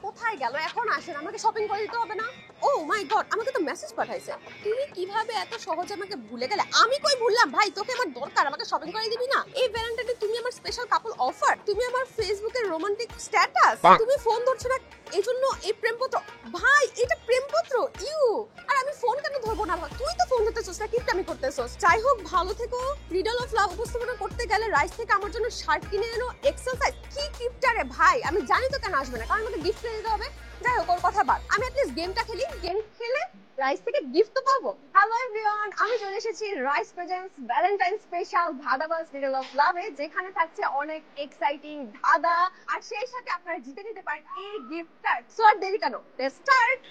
কোথায় গেল? এখন আসেন, আমাকে শপিং করে দিতে হবে না? ও মাই গড, আমাকে তো মেসেজ পাঠাইছে। তুমি কিভাবে এত সহজে আমাকে ভুলে গেলে? আমি কই ভুললাম ভাই, তোকে আমার দরকার, আমাকে শপিং করে দিবি না? এই ভ্যালেন্টাইনে তুমি আমার স্পেশাল কাপল অফার, তুমি আমার ফেসবুকের রোমান্টিক স্ট্যাটাস, তুমি ফোন ধরছো না এইজন্য এই প্রেমপত্র। ভাই এটা প্রেমপত্র ইউ, আর আমি ফোন কেন ধরবো না? তুই তো ফোন ধরতেছস না, কিপটা আমি করতেছস। যাই হোক, ভালো থেকো। রিডল অফ লাভ উপস্থাপনা করতে গেলে রাইস থেকে আমার জন্য শার্ট কিনে এনো, এক্সেল সাইজ। কি কিপটা রে ভাই, আমি জানি তো কেন আসবে না, কারণ আমাকে গিফট কিনে দিতে হবে। যাই হোক, ওর কথা বাদ, আমি অ্যাটলিস্ট গেমটা খেলি, গেম খেলে রাইস থেকে গিফট তো পাবো। হ্যালো এভরিওয়ান, আমি চলে এসেছি রাইস প্রেজেন্টস ভ্যালেন্টাইন স্পেশাল ধাঁধাবাজ রিডল অফ লাভে, যেখানে থাকছে অনেক এক্সাইটিং ধাঁধা, আর সেই সাথে আপনারা জিতে নিতে পারেন এই গিফটটা। সো আর দেরি কেন, লেটস স্টার্ট।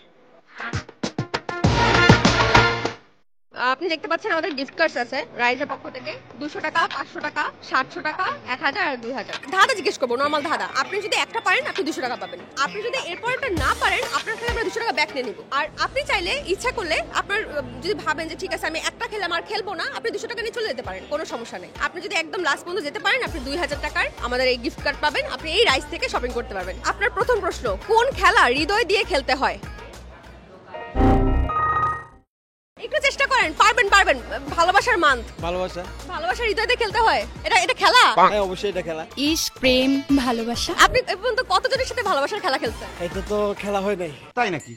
আপনি দেখতে পাচ্ছেন আমাদের গিফট কার্ডস আছে রাইজের পক্ষ থেকে, 200 টাকা, 500 টাকা, 700 টাকা, 1000 আর 2000। ধাঁধা জিজ্ঞেস করবো, নরমাল ধাঁধা। আপনি যদি একটা পারেন আপনি 200 টাকা পাবেন, আপনি যদি এরপরটা না পারেন আপনার থেকে আমরা 200 টাকা ব্যাক নিয়ে নিব। আর আপনি চাইলে ইচ্ছা করলে আপনার যদি ভাবেন যে ঠিক আছে আমি একটা খেলাম আর খেলবো না, আপনি 200 টাকা নিয়ে চলে যেতে পারেন, কোনো সমস্যা নেই। আপনি যদি একদম লাস্ট পর্যন্ত যেতে পারেন আপনি 2000 টাকার আমাদের এই গিফট কার্ড পাবেন, আপনি এই রাইস থেকে শপিং করতে পারবেন। আপনার প্রথম প্রশ্ন, কোন খেলা হৃদয় দিয়ে খেলতে হয়? একটু চেষ্টা করেন, পারবেন পারবেন। ভালোবাসার মান্থ, ভালোবাসার হৃদয় দিয়ে খেলতে হয়, এটা খেলা? হ্যাঁ অবশ্যই এটা খেলা। ইশক, প্রেম, ভালোবাসা। আপনি এ পর্যন্ত কতজনের সাথে ভালোবাসার খেলা খেলছেন? এটা তো খেলা হয় নাই। তাই নাকি?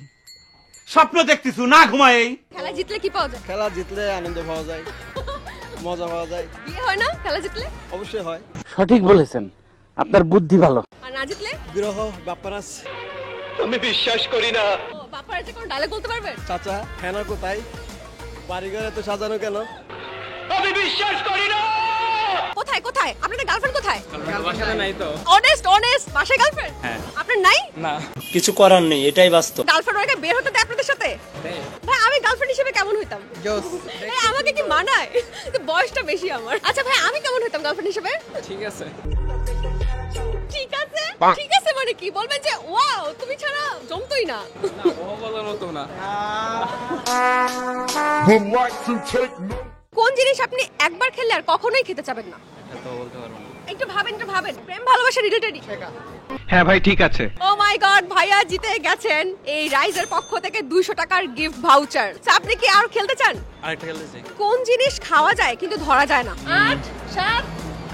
স্বপ্ন দেখতেছু না ঘুমাই? খেলা জিতলে কি পাওয়া যায়? খেলা জিতলে আনন্দ পাওয়া যায়, মজা পাওয়া যায়। বিয়ে হয় না খেলা জিতলে? অবশ্যই হয়। সঠিক বলেছেন, আপনার বুদ্ধি ভালো। আর না জিতলে? বিরহ, বাপ্পারাস। আমি বিশ্বাস করি না। ও বাপার আছে, কোন ডায়লগ বলতে পারবেন? চাচা হেনা কোথায়, বাড়িঘর এত সাজানো কেন? আমি বিশ্বাস করি না। কোথায় কোথায় আপনাদের গার্লফ্রেন্ড কোথায়? বাসাতে নাই তো। অনেস্ট অনেস্ট, বাসায় গার্লফ্রেন্ড? হ্যাঁ। আপনার নাই? না, কিছু করার নেই, এটাই বাস্তব। গার্লফ্রেন্ড ওকে বের হতে দেয় আপনাদের সাথে? ভাই আমি গার্লফ্রেন্ড হিসেবে কেমন হইতাম? এই আমাকে কি মানায়? তো বয়সটা বেশি আমার। আচ্ছা ভাই আমি কেমন হইতাম গার্লফ্রেন্ড হিসেবে? ঠিক আছে। ঠিক আছে ঠিক আছে মানে কি বলবেন যে ওয়াও তুমি ছাড়া জমতোই না? না, ও বলার মতো না। কোন জিনিস আপনি একবার খেলে আর কখনোই খেতে চাবেন না? এটা তো বলতে পারবো না। একটু ভাবেন একটু ভাবেন। প্রেম ভালোবাসা রিলেটেডই। হ্যাঁ ভাই ঠিক আছে। ও মাই গড, ভাইয়া জিতে গেছেন এই রাইজের পক্ষ থেকে 200 টাকার গিফট ভাউচার। আপনি কি আর খেলতে চান? আরেকটা খেলতে চাই। কোন জিনিস খাওয়া যায় কিন্তু ধরা যায় না? 8 7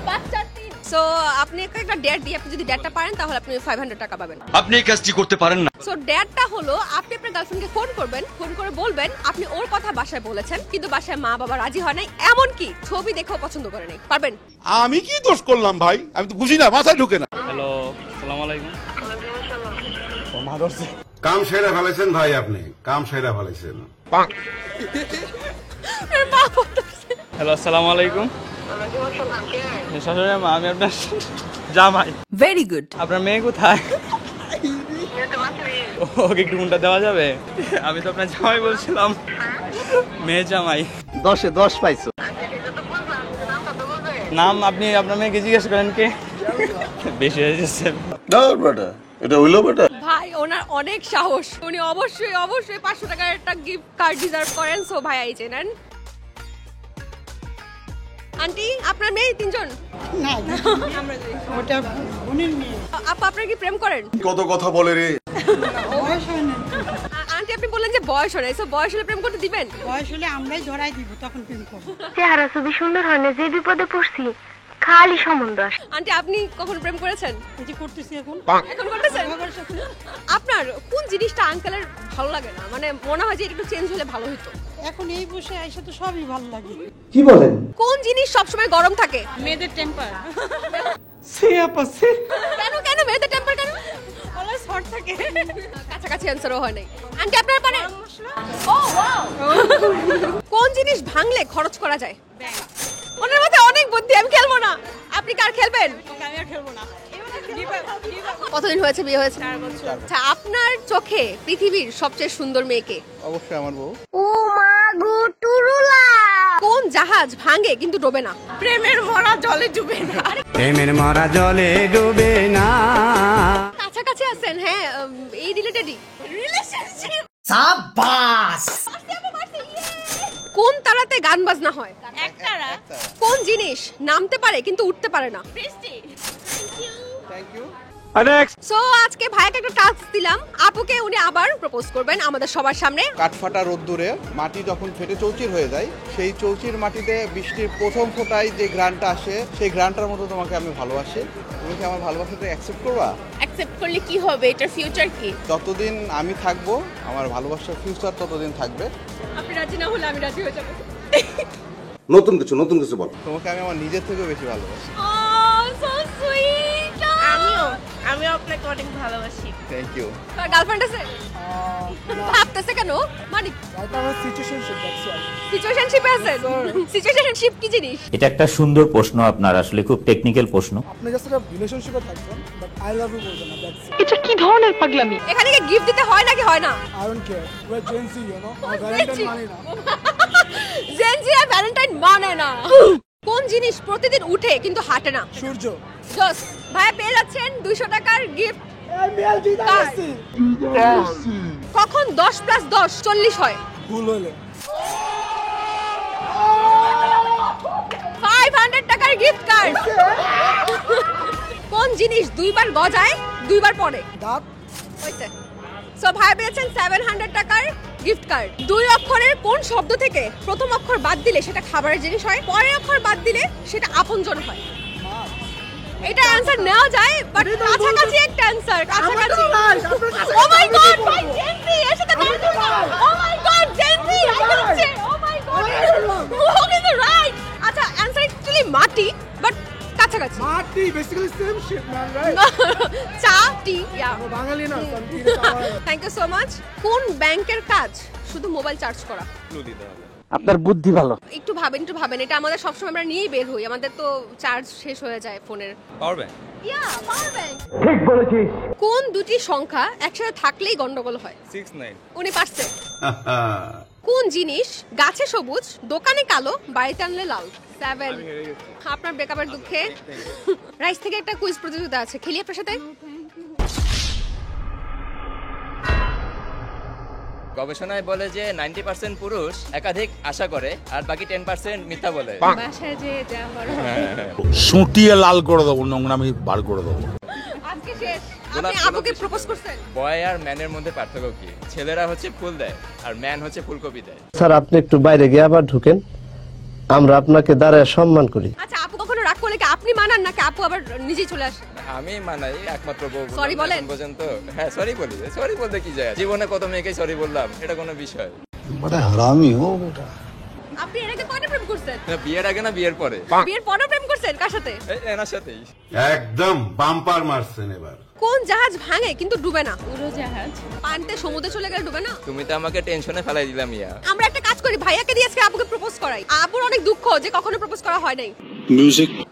5 4 3। সো আপনি একটা ডেট দিয়ে, আপনি যদি ডেটটা পারেন তাহলে আপনি 500 টাকা পাবেন। আপনি এই কাজটি করতে পারেন না। সো ডেটটা হলো আপনি আপনার গার্লফ্রেন্ডকে ফোন করবেন, ফোন করে বলবেন আপনি ওর কথা বাসায় বলেছেন কিন্তু বাসায় মা বাবা রাজি হয় নাই, এমন কি ছবি দেখেও পছন্দ করে নাই। পারবেন? আমি কি দোষ করলাম ভাই? আমি তো বুঝি না, মাথায় ঢুকে না। হ্যালো, আসসালামু আলাইকুম। কাম সেরা ফেলেছেন ভাই, আপনি কাম সেরা ফেলেছেন। হ্যালো, আসসালামু আলাইকুম। শাশুড়ি মা, আমি আপনার জামাই। Very good. আপনার মেয়ে কোথায়? ওকে একটু ফোনটা দেওয়া যাবে? আমি তো আপনার জামাই বলছিলাম। মেয়ে জামাই। 10-এ 10 পাইছো। নাম আপনি আপনার মেয়েকে জিজ্ঞেস করেন কে? বেশি হয়ে যাচ্ছে। না বেটা, এটা হইলো বেটা। ভাই ওনার অনেক সাহস, উনি অবশ্যই অবশ্যই 500 টাকার একটা গিফট কার্ড ডিজার্ভ করেন। সো ভাই এই যে নেন। আন্টি আপনার মেয়ে 3 জন? না ওটা বোনের মেয়ে। আপা আপনার কি প্রেম করেন? কত কথা বলে রে। বয়স হয় না, আন্টি আপনি বললেন যে বয়স হয়, সো বয়স হলে প্রেম করতে দিবেন? বয়স হলে আমরাই ধরাই দিব, তখন প্রেম করবো। চেহারা ছবি সুন্দর হয় না, যে বিপদে পড়ছি খালি সম্বন্ধ আসে। আন্টি আপনি কখন প্রেম করেছেন? এই যে করতেছি এখন। এখন করতেছেন? আপনার কোন জিনিসটা আঙ্কেলের ভালো লাগে না, মানে মনে হয় যে একটু চেঞ্জ হলে ভালো হতো? এখন এই বসে আইসা তো সবই ভালো লাগে। কি বলেন? কোন জিনিস সবসময় গরম থাকে? মেয়েদের টেম্পার। কেন কেন মেয়েদের টেম্পার কেন? অলওয়েজ হট থাকে। কাছাকাছি অ্যান্সারও হয় নাই। আন্টি আপনার পারে? ও ওয়াও। কোন জিনিস ভাঙলে খরচ করা যায়? ওনার মধ্যে অনেক বুদ্ধি, আমি খেলবো না। আপনি কার খেলবেন? আমি আর খেলবো না। কতদিন হয়েছে বিয়ে হয়েছে? 4 বছর। আচ্ছা আপনার চোখে পৃথিবীর সবচেয়ে সুন্দর মেয়ে কে? অবশ্যই আমার বউ। ও মা গো টুরুলা। কোন জাহাজ ভাঙে কিন্তু ডোবে না? প্রেমের মরা জলে ডুবে না। প্রেমের মরা জলে ডুবে না। কাছাকাছি আছেন, হ্যাঁ এই রিলেটেডই। রিলেশনশিপ। সাবাস। কোন তারাতে গান বাজনা হয়? একতারা। কোন জিনিস নামতে পারে কিন্তু উঠতে পারে না? বৃষ্টি। Thank you. সো আজকে ভাইকে একটা টাস্ক দিলাম, আপুকে উনি আবার প্রপোজ করবেন আমাদের সবার সামনে। কাঠফাটা রোদ্দুরে মাটি যখন ফেটে চৌচির হয়ে যায়, সেই চৌচির মাটিতে বৃষ্টির প্রথম ফোঁটায় যে ঘ্রাণটা আসে, সেই ঘ্রাণটার মতো তোমাকে আমি ভালোবাসি। তুমি কি আমার ভালোবাসাটা অ্যাকসেপ্ট করবা? অ্যাকসেপ্ট করলে কি হবে? এটার ফিউচার কি? যতদিন আমি থাকবো, আমার ভালোবাসার ফিউচার ততদিন থাকবে। আপনি রাজি না হলে আমি রাজি হয়ে যাবো। নতুন কিছু বল। তোমাকে আমি আমার নিজের থেকেও বেশি ভালোবাসি। So sweet. আমিও আপনাকে অনেক ভালোবাসি। Thank you. তোমার গার্লফ্রেন্ড আছে? ভাবতেছে কেন? মানে সিচুয়েশনশিপে আছে? সিচুয়েশনশিপ কি জিনিস? এটা একটা সুন্দর প্রশ্ন, আপনার আসলে খুব টেকনিক্যাল প্রশ্ন। আপনি জাস্ট একটা রিলেশনশিপে থাকবেন, বাট আই লাভ ইউ বলবেন না, দ্যাটস এটা কি ধরনের পাগলামি? এখানে কি গিফট দিতে হয় নাকি হয় না? I don't care. We are Gen Z, you know, Valentine মানে না। জেনজি আর ভ্যালেন্টাইন মানে না। কোন জিনিস প্রতিদিন উঠে কিন্তু হাঁটে না? সূর্য। জস ভাই পেয়ে যাচ্ছেন 200 টাকার গিফট। কখন 10 + 10 40 হয়? ভুল হলে 500 টাকার গিফট কার্ড। কোন জিনিস দুইবার গজায় দুইবার পড়ে? দাঁত। হইছে। সো ভাই পেয়েছেন 700 টাকার গিফট কার্ড। 2 অক্ষরের কোন শব্দ থেকে প্রথম অক্ষর বাদ দিলে সেটা খাবারের জিনিস হয়, পরের অক্ষর বাদ দিলে সেটা আপনজন হয়? এটা অ্যানসার নেওয়া যায়, বাট কাছাকাছি একটা অ্যানসার, কাছাকাছি। ও মাই গড, ভাই জেনজি এর সাথে দাঁড়িয়ে না। ও মাই গড, জেনজি আইছে। ও মাই গড, হোক ইজ রাইট। আচ্ছা, অ্যানসার অ্যাকচুয়ালি মাটি, বাট কাছাকাছি। মাটি basically same shit man, right? চা টি, ইয়া। বাঙালি না, থ্যাংক ইউ সো মাচ। কোন ব্যাংকের কাজ শুধু মোবাইল চার্জ করা? আপনার বুদ্ধি ভালো। একটু ভাবেন, এটা আমাদের সবসময় আমরা নিয়েই বের হই, আমাদের তো চার্জ শেষ হয়ে যায় ফোনের। Power bank. Yeah, power bank. ঠিক বলেছিস। কোন দুটি সংখ্যা একসাথে থাকলেই গন্ডগোল হয়? 6 9। উনি পারছে। কোন জিনিস গাছে সবুজ, দোকানে কালো, বাড়িতে আনলে লাল? 7। আপনার ব্রেকআপের দুঃখে রাইস থেকে একটা কুইজ প্রতিযোগিতা আছে, খেলি আপনার সাথে? গবেষণায় বলে যে 90% পুরুষ একাধিক আশা করে আর বাকি 10% মিথ্যা বলে। বাসায় যে যা করো। সুটিয়ে লাল করে দেবো, নোংরামি বার করে দেবো। আজকে শেষ। আপনি আপুকে প্রপোজ করছেন? বয় আর ম্যানের মধ্যে পার্থক্য কি? ছেলেরা হচ্ছে ফুল দেয় আর ম্যান হচ্ছে ফুলকপি দেয়। স্যার, আপনি একটু বাইরে গিয়ে আবার ঢুকেন, আমরা আপনাকে দাঁড়ায় সম্মান করি। আচ্ছা, আপু কখনো রাগ করলে কি আপনি মানান নাকি আপু আবার নিজেই চলে আসে? আমি মানাই একমাত্র বউ। Sorry বলেন? এখন পর্যন্ত হ্যাঁ সরি বলি। সরি বলতে কি যায়? জীবনে কত মেয়েকে সরি বললাম, এটা কোনো বিষয়। বড় হারামি হো বেটা। আপনি এর আগে কয়টা প্রেম করছেন? না বিয়ের আগে না বিয়ের পরে? বিয়ের পরে প্রেম করছেন? কার সাথে? এই এনার সাথেই। একদম বাম্পার মারছেন এবার। কোন জাহাজ ভাঙে কিন্তু ডুবে না? উড়োজাহাজ। পানিতে সমুদ্রে চলে গেলে ডুবে না? তুমি তো আমাকে টেনশনে ফেলাই দিলাম ইয়া। আমরা একটা কাজ করি, ভাইয়াকে দিয়ে আজকে আপুকে প্রপোজ করাই। আপুর অনেক দুঃখ যে কখনো প্রপোজ করা হয় নাই।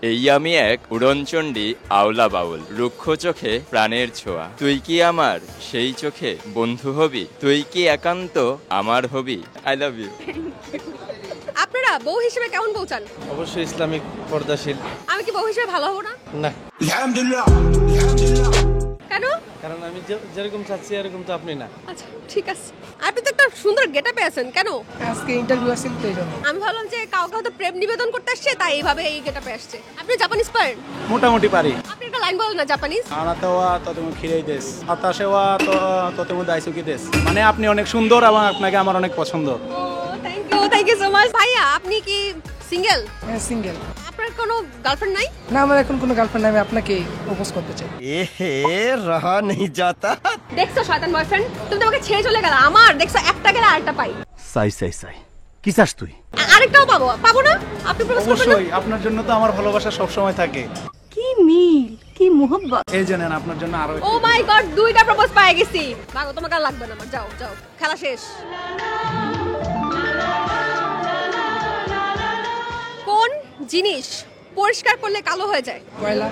এই আমি এক উড়নচণ্ডী আওলা বাউল, রুক্ষ চোখে প্রাণের ছোঁয়া। তুই কি আমার সেই চোখে বন্ধু হবি? তুই কি একান্ত আমার হবি? I love you. আপনারা বউ হিসেবে কেমন বউ চান? অবশ্যই ইসলামিক পর্দাশীল। আমি কি বউ হিসেবে ভালো হবো না? না, কেন? কারণ আমি যেরকম চাচ্ছি এরকম তো আপনি না। আচ্ছা ঠিক আছে। আপনি তো একটা সুন্দর গেটআপে আছেন, কেন? আজকে ইন্টারভিউ আছে তো এইজন্য। আমি ভাবলাম যে কাউকে হয়তো প্রেম নিবেদন করতে আসছে, তাই এইভাবে এই গেটআপে আসছে। আপনি জাপানিজ পারেন? মোটামুটি পারি। আপনি একটা লাইন বলেন না জাপানিজ। আনাতে ওয়া ততমু খিরেই দেশ, আতাশে ওয়া ততমু দাইসুকি দেশ। মানে আপনি অনেক সুন্দর এবং আপনাকে আমার অনেক পছন্দ। Thank you so much. ভাইয়া, আপনি কি সিঙ্গেল? হ্যাঁ, সিঙ্গেল। আপনার কোনো গার্লফ্রেন্ড নাই? না, আমার এখন কোনো গার্লফ্রেন্ড নাই, আমি আপনাকে প্রপোজ করতে চাই। রহা নেই যাতা। দেখছো শয়তান বয়ফ্রেন্ড, তুমি তো আমাকে ছেড়ে চলে গেলা। আমার দেখছো একটা গেলে আরেকটা পাই। সাই কি চাস তুই? আরেকটাও পাবো না? আপনি প্রপোজ করবেন না? অবশ্যই, আপনার জন্য তো আমার ভালোবাসা সব সময় থাকে। কি মিল, কি মোহব্বত। এই জানেন আপনার জন্য আরো ও মাই গড, দুইটা প্রপোজ পেয়ে গেছি। ভাগো, তোমাকে আর লাগবে না আমার। যাও যাও, খেলা শেষ। কোন জিনিস পরিষ্কার করলে কালো হয়ে যায়? কয়লা।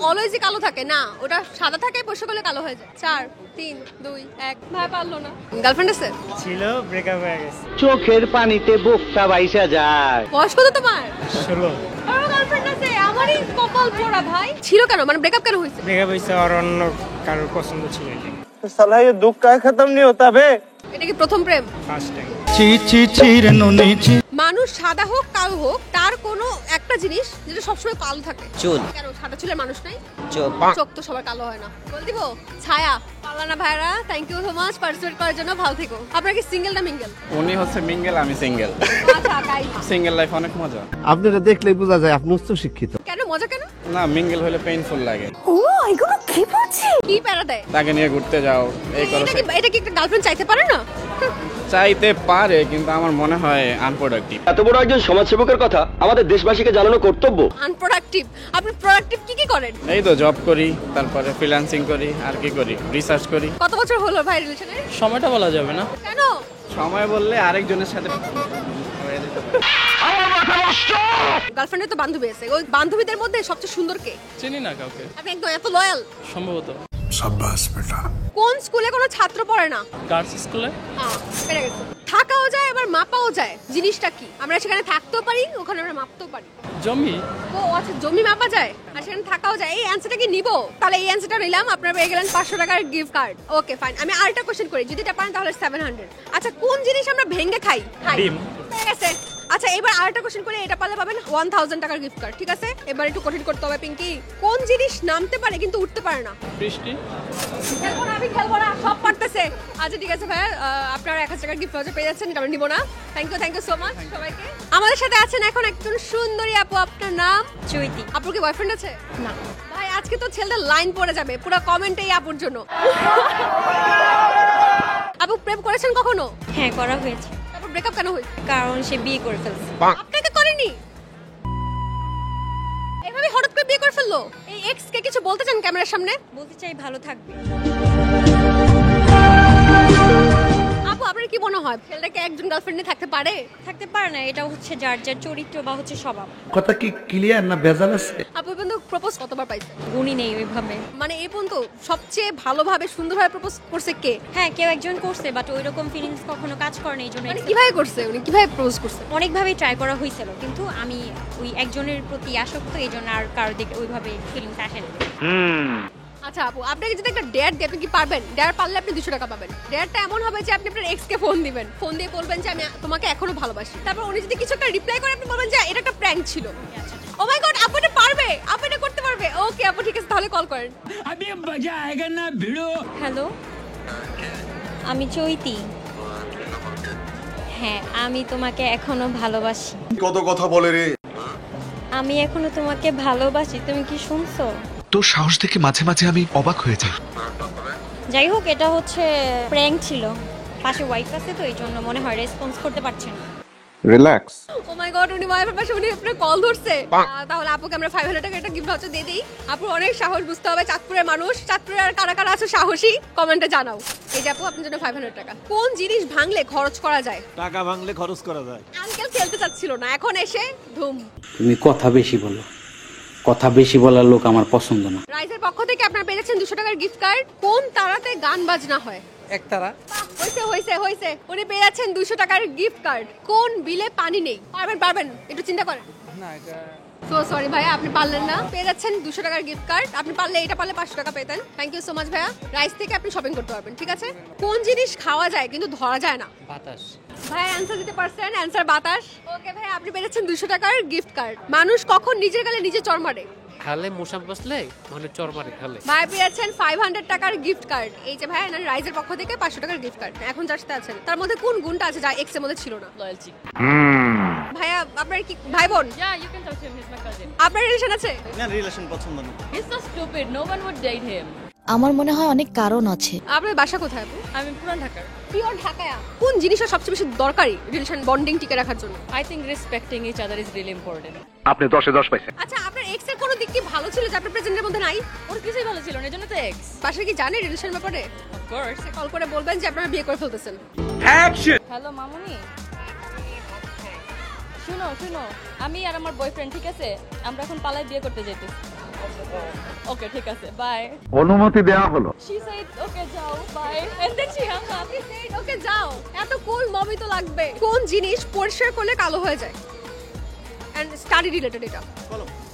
অলওয়েজই কালো থাকে না, ওটা সাদা থাকে, পরিষ্কার করলে কালো হয়ে যায়। 4 3 2 1। ভাই পারলো না। গার্লফ্রেন্ড আছে? ছিল, ব্রেকআপ হয়ে গেছে। চোখের পানিতে বোকটা বাইসা যায়। বয়স কত তোমার? 16। আমার গার্লফ্রেন্ড আছে, আমারই কপাল পোড়া ভাই। ছিল কেন, মানে ব্রেকআপ কেন হয়েছে? ব্রেকআপ হয়েছে আর অন্য কারোর পছন্দ ছিল না। সালা ये दुख का खत्म नहीं होता बे। এটা কি প্রথম প্রেম? First time. ছি ছি ছি রে নুনি ছি। মা মানুষ সাদা হোক কালো হোক তার কোনো একটা জিনিস যেটা সবসময় কালো থাকে। চুল। কেন সাদা চুলের মানুষ নাই? চোখ। চোখ তো সবার কালো হয় না। বল দিব ছায়া। পাল্লানা ভাইরা thank you so much participate করার জন্য। ভালো থেকো। আপনারা কি সিঙ্গেল না মিঙ্গেল? উনি হচ্ছে মিঙ্গেল, আমি সিঙ্গেল। আচ্ছা তাই। সিঙ্গেল লাইফ অনেক মজা। আপনারা দেখলেই বোঝা যায় আপনি উচ্চ শিক্ষিত। কেন মজা কেন? না, মিঙ্গেল হলে পেইনফুল লাগে। ও এগুলো কি বলছি? কি প্যারা দেয়? তাকে নিয়ে ঘুরতে যাও, এই করো। এটা কি একটা গার্লফ্রেন্ড চাইতে পারে না? চাইতে পারে, কিন্তু আমার মনে হয় আনপ্রোডাক্টিভ। এত বড় একজন সমাজসেবকের কথা আমাদের দেশবাসীকে জানানো কর্তব্য। আনপ্রোডাক্টিভ? আপনি প্রোডাক্টিভ কি করেন? এই তো জব করি, তারপরে ফ্রিল্যান্সিং করি, আর কি করি, রিসার্চ করি। কত বছর হলো ভাই রিলেশনে? সময়টা বলা যাবে না। কেন? সময় বললে আরেকজনের সাথে গার্লফ্রেন্ডের তো বান্ধবী আছে, ওই বান্ধবীদের মধ্যে সবচেয়ে সুন্দর কে? চিনি না কাউকে আপনি একদম এত লয়াল? সম্ভবত। সাব্বাস বেটা। কোন স্কুলে কোনো ছাত্র পড়ে না? গার্লস স্কুলে। পেরে গেছে। থাকাও যায় আবার মাপাও যায়, জিনিসটা কি? আমরা সেখানে থাকতেও পারি, ওখানে আমরা মাপতেও পারি। জমি। ও আচ্ছা, জমি মাপা যায় আর সেখানে থাকাও যায়। এই অ্যান্সারটা কি নিব? তাহলে এই অ্যান্সারটা নিলাম, আপনারা পেয়ে গেলেন 500 টাকার গিফট কার্ড। Okay fine. আমি আরেকটা কোশ্চেন করি, যদি এটা পারেন তাহলে 700। আচ্ছা, কোন জিনিস আমরা ভেঙে খাই? ডিম। পেয়ে গেছে। আচ্ছা, এবার আরেকটা কোশ্চেন করে, এটা পারলে পাবেন 1000 টাকার গিফট কার্ড। ঠিক আছে, এবার একটু কঠিন করতে হবে। পিঙ্কি, কোন জিনিস নামতে পারে কিন্তু উঠতে পারে না? বৃষ্টি। খেলবো না, আমি খেলবো না, সব পারতেছে। আচ্ছা ঠিক আছে ভাইয়া, আপনারা 1000 টাকার গিফট ভাউচার পেয়ে যাচ্ছেন, এটা আমরা নিব না। থ্যাংক ইউ সো মাচ সবাইকে। আমাদের সাথে আছেন এখন একজন সুন্দরী আপু, আপনার নাম? চৈতি। আপুর কি বয়ফ্রেন্ড আছে? না। ভাই আজকে তো ছেলেদের লাইন পড়ে যাবে পুরো কমেন্টে এই আপুর জন্য। আপু প্রেম করেছেন কখনো? হ্যাঁ, করা হয়েছে। তারপর ব্রেকআপ কেন হয়েছে? কারণ সে বিয়ে করে ফেলছে। আপনাকে করেনি? এভাবে হঠাৎ করে বিয়ে করে ফেললো? এই এক্স কে কিছু বলতে চান ক্যামেরার সামনে? বলতে চাই ভালো থাকবে। আপু আপনার কি মনে হয় ছেলেটাকে একজন গার্লফ্রেন্ড নিয়ে থাকতে পারে? থাকতে পারে না, এটা হচ্ছে যার যার চরিত্র বা হচ্ছে স্বভাব। কথা কি ক্লিয়ার না ভেজাল আছে? আপু কিন্তু প্রপোজ কতবার পাইছে? গুণই নেই ওইভাবে। মানে এই পর্যন্ত সবচেয়ে ভালোভাবে সুন্দরভাবে প্রপোজ করছে কে? হ্যাঁ, কেউ একজন করছে, বাট ওই রকম ফিলিংস কখনো কাজ করে না, এই জন্য মানে কিভাবে করছে উনি, কিভাবে প্রপোজ করছে? অনেকভাবেই ট্রাই করা হয়েছিল, কিন্তু আমি ওই একজনের প্রতি আসক্ত, এই জন্য আর কারো দিকে ওইভাবে ফিলিংস আসে না। আচ্ছা আপু, আপনাকে যদি একটা ডেয়ার দেয় আপনি কি পারবেন? ডেয়ার পারলে আপনি 200 টাকা পাবেন। ডেয়ারটা এমন হবে যে আপনি আপনার এক্স কে ফোন দিবেন, ফোন দিয়ে বলবেন যে আমি তোমাকে এখনো ভালোবাসি। তারপর উনি যদি কিছু একটা রিপ্লাই করে আপনি বলবেন যে এটা একটা প্র্যাঙ্ক ছিল। ও মাই গড, আপু এটা পারবে, আপু এটা করতে পারবে। ওকে আপু ঠিক আছে, তাহলে কল করেন। হ্যালো, আমি চৈতি। হ্যাঁ, আমি তোমাকে এখনো ভালোবাসি। কত কথা বলে রে। আমি এখনো তোমাকে ভালোবাসি, তুমি কি শুনছো? তোর সাহস দেখে মাঝে মাঝে আমি অবাক হয়ে যাই। যাই হোক, এটা হচ্ছে প্র্যাঙ্ক ছিল। পাশে ওয়াইফ আছে তো এই জন্য মনে হয় রেসপন্স করতে পারছে না। রিল্যাক্স। ও মাই গড, উনি ওয়াইফের পাশে উনি আপনার কল ধরছে। তাহলে আপুকে আমরা 500 টাকা একটা গিফট ভাউচার দিয়ে দিই। আপুর অনেক সাহস, বুঝতে হবে চাঁদপুরের মানুষ। চাঁদপুরে আর কারা কারা আছে সাহসী কমেন্টে জানাও। এই যে আপু আপনার জন্য 500 টাকা। কোন জিনিস ভাঙলে খরচ করা যায়? টাকা ভাঙলে খরচ করা যায়। আঙ্কেল খেলতে চাচ্ছিল না, এখন এসে ধুম। তুমি কথা বেশি বলো, কথা বেশি বলার লোক আমার পছন্দ না। রাইজের পক্ষ থেকে আপনারা পেয়েছেন 200 টাকার গিফট কার্ড। কোন তারাতে গান বাজনা হয়? একতারা। হইছে উনি পেয়ে যাচ্ছেন 200 টাকার গিফট কার্ড। কোন বিলে পানি নেই? পারবেন একটু চিন্তা করেন। না, এটা সো সরি ভাইয়া, আপনি পারলেন না। পেয়ে যাচ্ছেন 200 টাকার গিফট কার্ড। আপনি পারলে এটা পারলে 500 টাকা পেতেন। থ্যাংক ইউ সো মাচ ভাইয়া। রাইস থেকে আপনি শপিং করতে পারবেন, ঠিক আছে? কোন জিনিস খাওয়া যায় কিন্তু ধরা যায় না? বাতাস। ভাই অ্যানসার দিতে পারছেন, অ্যানসার বাতাস। ওকে ভাই, আপনি পেয়ে যাচ্ছেন 200 টাকার গিফট কার্ড। মানুষ কখন নিজের গালে নিজে চড় মারে? খালে মশা বসলে মানে চর মারে খালে। ভাই পেয়ে যাচ্ছেন 500 টাকার গিফট কার্ড। এই যে ভাই রাইজের পক্ষ থেকে 500 টাকার গিফট কার্ড। এখন যার সাথে আছেন তার মধ্যে কোন গুণটা আছে যা এক্স এর মধ্যে ছিল না? লয়্যালটি। ভাইয়া আপনার কি ভাই বোন? Yeah, you can talk to him, he's my cousin. আপনার রিলেশন আছে? না, রিলেশন পছন্দ না। He's so stupid, no one would date him. আমার মনে হয় অনেক কারণ আছে। আপনার বাসা কোথায় আপু? আমি পুরান ঢাকার। পিওর ঢাকায়া। কোন জিনিসটা সবচেয়ে বেশি দরকারি রিলেশন বন্ডিং টিকে রাখার জন্য? I think respecting each other is really important. আপনি 10-এ 10 পাইছেন। আচ্ছা, আপনার এক্স এর কোন দিক কি ভালো ছিল যে আপনার প্রেজেন্টের মধ্যে নাই? ওর কিছুই ভালো ছিল না, এজন্য তো এক্স। বাসায় কি জানে রিলেশন ব্যাপারে? Of course. কল করে বলবেন যে আপনারা বিয়ে করে ফেলতেছেন। হ্যালো মামুনি, শুনো, আমি আর আমার বয়ফ্রেন্ড, ঠিক আছে, আমরা এখন পালাই বিয়ে করতে যাইতেছি। ওকে ঠিক আছে, বাই। অনুমতি দেওয়া হলো। She said okay যাও, bye, and then she hung up. Okay যাও, এত কুল মমি তো লাগবে। কোন জিনিস পরিষ্কার করলে কালো হয়ে যায়? এন্ড স্টাডি রিলেটেড এটা।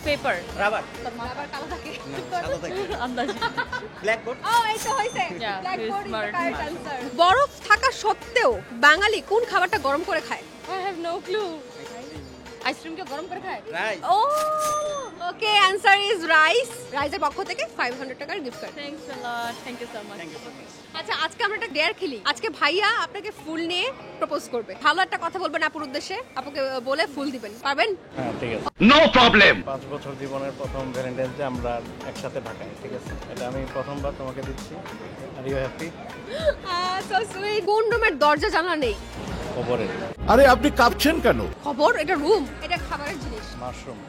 পেপার। রাবার। আবার কালো থাকে। সাদা থাকে। আন্দাজ। ব্ল্যাকবোর্ড। ও এই তো হইছে। Yeah, blackboard is the smart. Correct answer. বরফ থাকা সত্ত্বেও বাঙালি কোন খাবারটা গরম করে খায়? I have no clue. Ice cream কে গরম করে খায়? Rice. Oh okay, answer is Rice. রাইসের পক্ষ থেকে 500 টাকার gift card. Thanks a lot, thank you so much. আচ্ছা, আজকে আমরা একটা ডেয়ার খেলি। আজকে ভাইয়া আপনাকে ফুল নিয়ে প্রপোজ করবে। ভালো একটা কথা বলবেন আপুর উদ্দেশ্যে, আপুকে বলে ফুল দিবেন, পারবেন? হ্যাঁ ঠিক আছে। নো প্রবলেম 5 বছর জীবনের প্রথম ভ্যালেন্টাইন্স ডে আমরা একসাথে ঢাকায়, ঠিক আছে? এটা আমি প্রথমবার তোমাকে দিচ্ছি। Are you happy? So sweet. কোন রুমের দরজা জানা নেই? খবরে আরে আপনি কাঁপছেন কেন? খবর? এটা রুম, এটা খাবারের জিনিস। মাশরুম।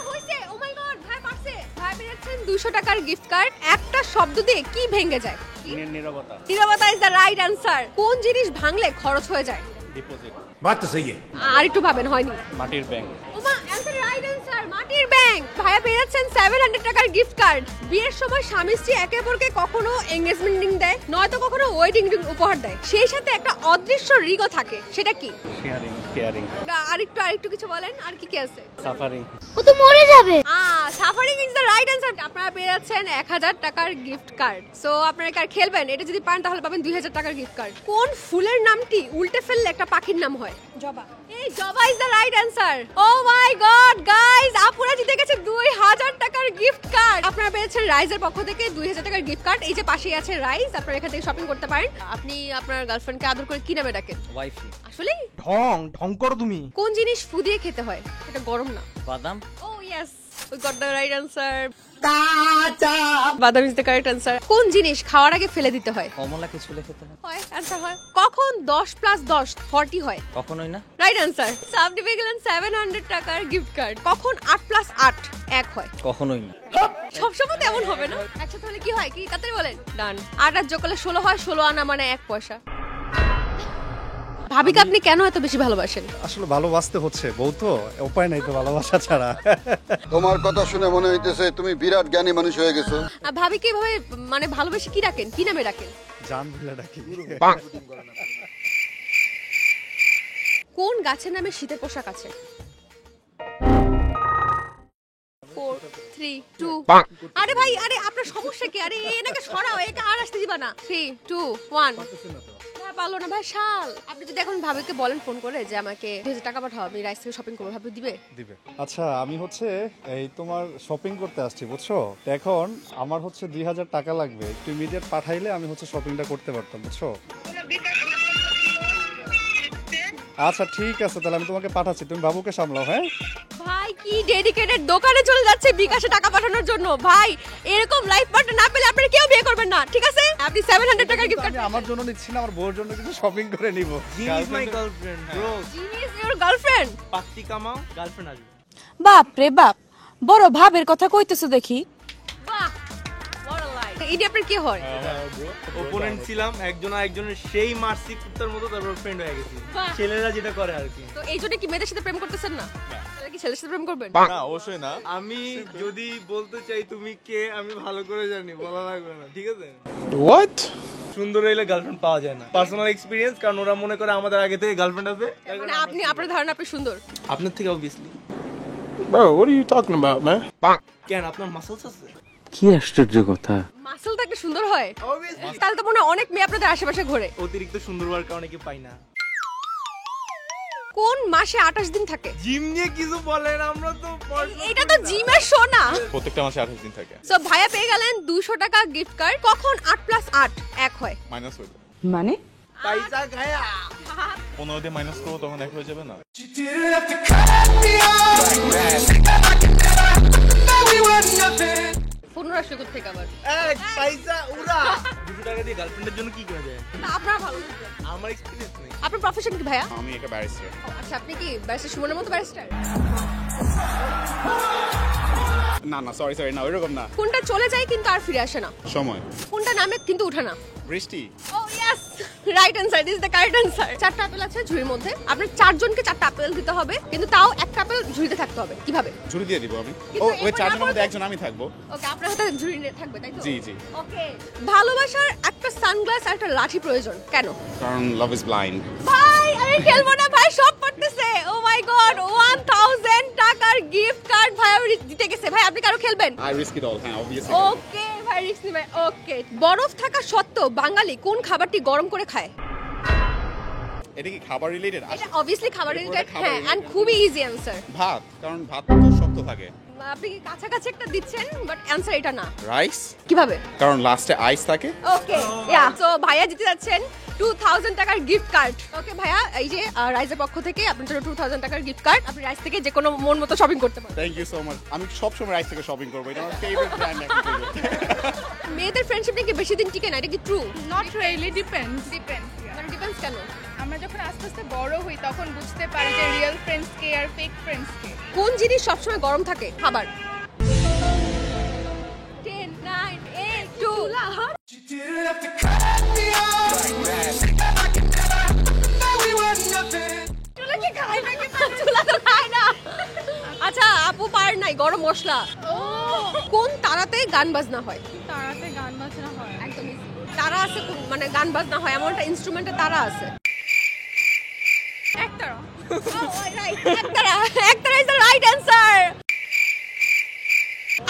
হইছে। ও মাই গড, ভাই পারছে। ভাই পেয়েছেন 200 টাকার গিফট কার্ড। একটা শব্দ দিয়ে কি ভেঙে যায়? নীরবতা। নীরবতা ইজ দ্য রাইট অ্যানসার। কোন জিনিস ভাঙলে খরচ হয়ে যায়? ডিপোজিট। বাত তো সহি আর একটু ভাবেন, হয়নি। মাটির ব্যাংক। ওমা, অ্যানসার রাইট অ্যানসার, মাটির ব্যাংক। ভাইয়া পেয়েছেন 700 টাকার গিফট কার্ড। বিয়ের সময় স্বামী স্ত্রী একে অপরকে কখনো এনগেজমেন্ট রিং দেয়, নয়তো কখনো ওয়েডিং রিং উপহার দেয়, সেই সাথে একটা অদৃশ্য রিংও থাকে। সেটা কি? Sharing, caring. আরেকটু কিছু বলেন, আর কি কি আছে? সাফারিং। ও তো মরে যাবে। Suffering is the right answer. আপনারা পেয়ে যাচ্ছেন 1000 টাকার গিফট কার্ড। সো আপনারা কার খেলবেন? এটা যদি পান তাহলে পাবেন 2000 টাকার গিফট কার্ড। কোন ফুলের নামটি উল্টে ফেললে একটা পাখির নাম হয়? জবা। এই জবা is the right answer. Oh my god guys, আপুরা জিতে গেছে 2000 টাকার গিফট কার্ড। আপনারা পেয়েছেন রাইজের পক্ষ থেকে 2000 টাকার গিফট কার্ড। এই যে পাশেই আছে রাইজ, আপনারা এখান থেকে শপিং করতে পারেন। আপনি আপনার গার্লফ্রেন্ডকে আদর করে কি নামে ডাকেন? ওয়াইফি। আসলে ঢং করো তুমি। কোন জিনিস ফু দিয়ে খেতে হয়? এটা গরম না। বাদাম। Oh yes, we got the right answer. বাদাম is the correct answer. কোন জিনিস খাওয়ার আগে ফেলে দিতে হয়? কমলাকে ছুলে খেতে হয়। হয়, answer হয়। কখন 10 + 10 40 হয়? কখনোই না। Right answer. সাবডি পেয়ে গেলেন 700 টাকার গিফট কার্ড। কখন 8 + 8 1 হয়? কখনোই না। সবসময় তেমন হবে না। একসাথে হলে কি হয়? কি তাড়াতাড়ি বলেন। ডান। 8 আর যোগ করলে 16 হয়। 16 আনা মানে 1 পয়সা। ভাবিকে আপনি কেন এত বেশি ভালোবাসেন? আসলে ভালোবাসতে হচ্ছে, বউ তো, উপায় নাই তো ভালোবাসা ছাড়া। তোমার কথা শুনে মনে হইতেছে তুমি বিরাট জ্ঞানী মানুষ হয়ে গেছো। ভাবিকে এভাবে মানে ভালোবেসে কি ডাকেন? কি নামে ডাকেন? জান বলে ডাকি। কোন গাছের নামে শীতের পোশাক আছে? 4 3 2 আরে ভাই, আরে আপনার সমস্যা কি? আরে এনাকে সরাও, একা আর আসতে দিবা না। 3 2 1 ভাই পারলো না ভাই, শাল। আপনি যদি এখন ভাবিকে বলেন ফোন করে যে আমাকে 2000 টাকা পাঠাও, আমি রাইস থেকে শপিং করবো, ভাবি দিবে? দিবে। আচ্ছা, আমি হচ্ছে এই তোমার শপিং করতে আসছি, বুঝছো? তো এখন আমার হচ্ছে 2000 টাকা লাগবে, একটু ইমিডিয়েট পাঠাইলে আমি হচ্ছে শপিংটা করতে পারতাম, বুঝছো? আচ্ছা ঠিক আছে, তাহলে আমি তোমাকে পাঠাচ্ছি, তুমি বাবুকে সামলাও। হ্যাঁ ভাই, কি ডেডিকেটেড, দোকানে চলে যাচ্ছে বিকাশে টাকা পাঠানোর জন্য। ভাই, এরকম লাইফ পার্টনার না পেলে আপনারা কেউ বিয়ে করবেন না, ঠিক আছে? আপনি 700 টাকার গিফট কার্ড। আমি আমার জন্য নিচ্ছি না, আমার বউর জন্য কিছু শপিং করে নিব। Girlfriend bro. জিনিস ইওর গার্লফ্রেন্ড। পাত্তি কামাও, গার্লফ্রেন্ড আসবে। বাপ রে বাপ, বড় ভাবের কথা কইতেছো দেখি। বাহ, what a life. ইনি আপনার কি হয়? অপোনেন্ট ছিলাম, একজন আরেকজনের সেই মারসি কুত্তার মতো, তারপর ফ্রেন্ড হয়ে গেছি। বাহ। ছেলেরা যেটা করে আর কি। তো এই জন্য কি মেয়েদের সাথে প্রেম করতেছেন না? তাহলে কি ছেলের সাথে প্রেম করবেন? না, অবশ্যই না। আমি যদি বলতে চাই তুমি কে, আমি ভালো করে জানি, বলা লাগবে না, ঠিক আছে? হোয়াট? সুন্দর হইলে গার্লফ্রেন্ড পাওয়া যায় না। পার্সোনাল এক্সপিরিয়েন্স, কারণ ওরা মনে করে আমাদের আগে থেকে গার্লফ্রেন্ড আছে। মানে আপনি, আপনার ধারণা আপনি সুন্দর? আপনার থেকে obviously. Bro, what are you talking about, man? কেন, আপনার মাসলস আছে? কি আশ্চর্য কথা। মাসল থাকলে সুন্দর হয়? Obviously. তাহলে তো মনে হয় অনেক মেয়ে আপনাদের আশেপাশে ঘোরে। অতিরিক্ত সুন্দর হওয়ার কারণে কি পাই না। কোন মাসে 28 দিন থাকে? জিম নিয়ে কিছু বলেন, আমরা তো এটা তো জিমের শো না। প্রত্যেকটা মাসে 28 দিন থাকে। সো ভাইয়া পেয়ে গেলেন 200 টাকা গিফট কার্ড। কখন 8 + 8 1 হয়? মাইনাস হয়ে যাবে। মানে পয়সা খায়া 15 দিয়ে মাইনাস করবো, তখন 1 হয়ে যাবে না? 15 আসলে কোথা থেকে আবার? এক পয়সা উড়া। 200 টাকা দিয়ে গার্লফ্রেন্ডের জন্য কি করা যায়? না, আপনারা ভালো বুঝবেন। আমার এক্সপেরিয়েন্স নেই। আপনার প্রফেশন কি ভাইয়া? আমি একটা ব্যারিস্টার। আচ্ছা, আপনি কি ব্যারিস্টার সুমনের মতো ব্যারিস্টার? না না, সরি না, ওইরকম না। কোনটা চলে যায় কিন্তু আর ফিরে আসে না? সময়। কোনটা নামে কিন্তু উঠে না? বৃষ্টি। Oh yes, right answer is the correct answer. 4টা আপেল আছে ঝুড়ির মধ্যে, আপনার 4 জনকে 4টা আপেল দিতে হবে, কিন্তু তাও একটা আপেল ঝুড়িতে থাকতে হবে। কিভাবে? ঝুড়ি দিয়ে দিব আমি। কিন্তু ও, ওই এরপর 4 জনের না মধ্যে বলতে- একজন আমি থাকবো। ওকে, আপনার হাতে ঝুড়ি থাকবে, তাই তো? জি জি। ওকে, ভালোবাসার একটা সানগ্লাস আর একটা লাঠি প্রয়োজন কেন? কারণ লাভ ইজ ব্লাইন্ড। ভাই, আমি খেলবো না ভাই, সব করতেছে। ও মাই গড, 1000 টাকার গিফট কার্ড ভাই আমি দিতে গেছে। ভাই, আপনি কারো খেলবেন? আই রিস্ক ইট অল, হ্যাঁ অবভিয়াসলি। ওকে ভাই, রিস্ক নেবেন। ওকে, বরফ থাকা সত্ত্বেও বাঙালি কোন খাবারটি গরম করে খায়? এটা কি খাবার রিলেটেড? এটা অবভিয়াসলি খাবার রিলেটেড, হ্যাঁ, এন্ড খুবই ইজি অ্যানসার। ভাত, কারণ ভাত তো শক্ত থাকে। আপনি কি কাছাকাছি একটা দিচ্ছেন, বাট অ্যানসার এটা না। রাইস, কিভাবে? কারণ লাস্টে আইস থাকে। ওকে, ইয়া, সো ভাইয়া জিতে যাচ্ছেন 2000 টাকার গিফট কার্ড। ওকে ভাইয়া, এই যে রাইজের পক্ষ থেকে আপনার জন্য 2000 টাকার গিফট কার্ড। আপনি রাইজ থেকে যে কোনো মন মতো শপিং করতে পারেন। Thank you so much. আমি সব সময় রাইস থেকে শপিং করব, এটা আমার ফেভারিট ব্র্যান্ড এখন থেকে। মেয়েদের ফ্রেন্ডশিপ নাকি বেশি দিন টিকে না, এটা কি ট্রু? Not really depends. মানে ডিপেন্ডস কেন? আমরা যখন আস্তে আস্তে বড় হই তখন বুঝতে পারি যে রিয়েল ফ্রেন্ডস কে আর ফেক ফ্রেন্ডস কে। কোন জিনিস সবসময় গরম থাকে? খাবার। 10 9 8 2 আচ্ছা আপু পার নাই, গরম মশলা। কোন তারাতে গান বাজনা হয়? তারাতে গান বাজনা হয় একদম easy। তারা আছে মানে গান বাজনা হয় এমন একটা ইনস্ট্রুমেন্টে তারা আছে। একতারা। একতারা ইজ দ্য রাইট অ্যানসার।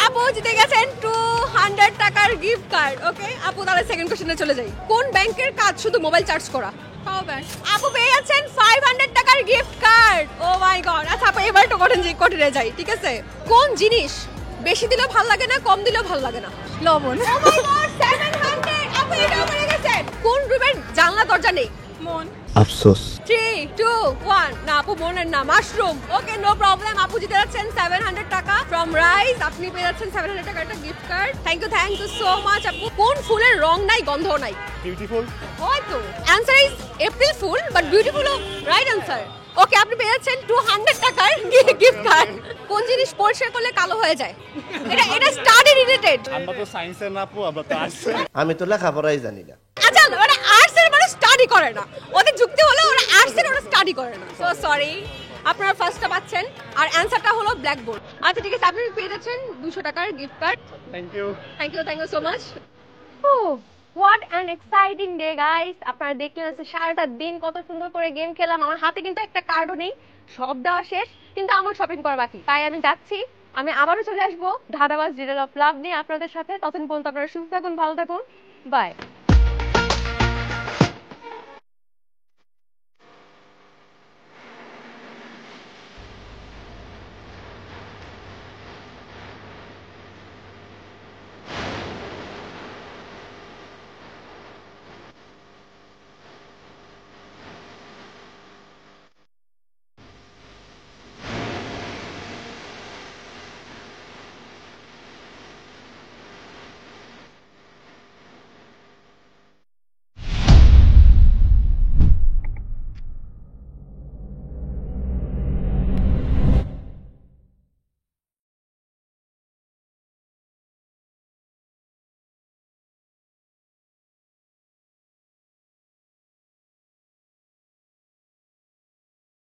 আপু জিতে গেছেন 200 টাকার গিফট কার্ড। ওকে আপু, তাহলে সেকেন্ড কোশ্চেনে চলে যাই। কোন ব্যাংকের কাজ শুধু মোবাইল চার্জ করা? Power bank. আপু পেয়ে যাচ্ছেন 500 টাকার gift card. O my god. আচ্ছা আপু, এবার তো কঠিনে যাই, ঠিক আছে? কোন জিনিস বেশি দিলেও ভালো লাগে না, কম দিলেও ভালো লাগে না? লবণ। ও মাই গড, 700। আপু এটাও পেয়ে গেছেন। কোন রুমের জানলা দরজা নেই? মন। আফসোস। 3 2 1। না আপু, মনের না, মাশরুম। ওকে, নো প্রবলেম। আপু জিতে যাচ্ছেন 700 টাকা ফ্রম রাইজ। আপনি পেয়ে যাচ্ছেন 700 টাকার একটা gift card. Thank you so much আপু। কোন ফুলের রং নাই, গন্ধ নাই? বিউটিফুল। হয়তো answer is April fool, but beautiful right answer. Okay, আপনি পেয়ে যাচ্ছেন 200 টাকার গিফট কার্ড। কোন জিনিস পরিষ্কার করলে কালো হয়ে যায়? এটা স্টাডি রিলেটেড। আমরা তো সায়েন্সের না আপু, আমরা তো আর্টসের। আমি তো লেখাপড়াই জানি না। আচ্ছা, মানে আর্টসের মানে স্টাডি করে না, ওদের যুক্তি হলো ওরা আর্টসের, ওরা স্টাডি করে না। সো সরি, আপনারা ফার্স্টটা পাচ্ছেন আর অ্যানসারটা হলো ব্ল্যাকবোর্ড। আচ্ছা ঠিক আছে, আপনি পেয়ে যাচ্ছেন 200 টাকার gift card. Thank you so much. What an exciting day guys. আপনারা দেখলেন আজকে সারাটা দিন কত সুন্দর করে গেম খেলাম। আমার হাতে কিন্তু একটা কার্ডও নেই, সব দেওয়া শেষ, কিন্তু আমার শপিং করা বাকি। তাই আমি যাচ্ছি, আমি আবারও চলে আসবো ধাঁধাবাজ ডিটেল অফ লাভ নিয়ে আপনাদের সাথে। ততদিন পর্যন্ত আপনারা সুস্থ থাকুন, ভালো থাকুন, বাই।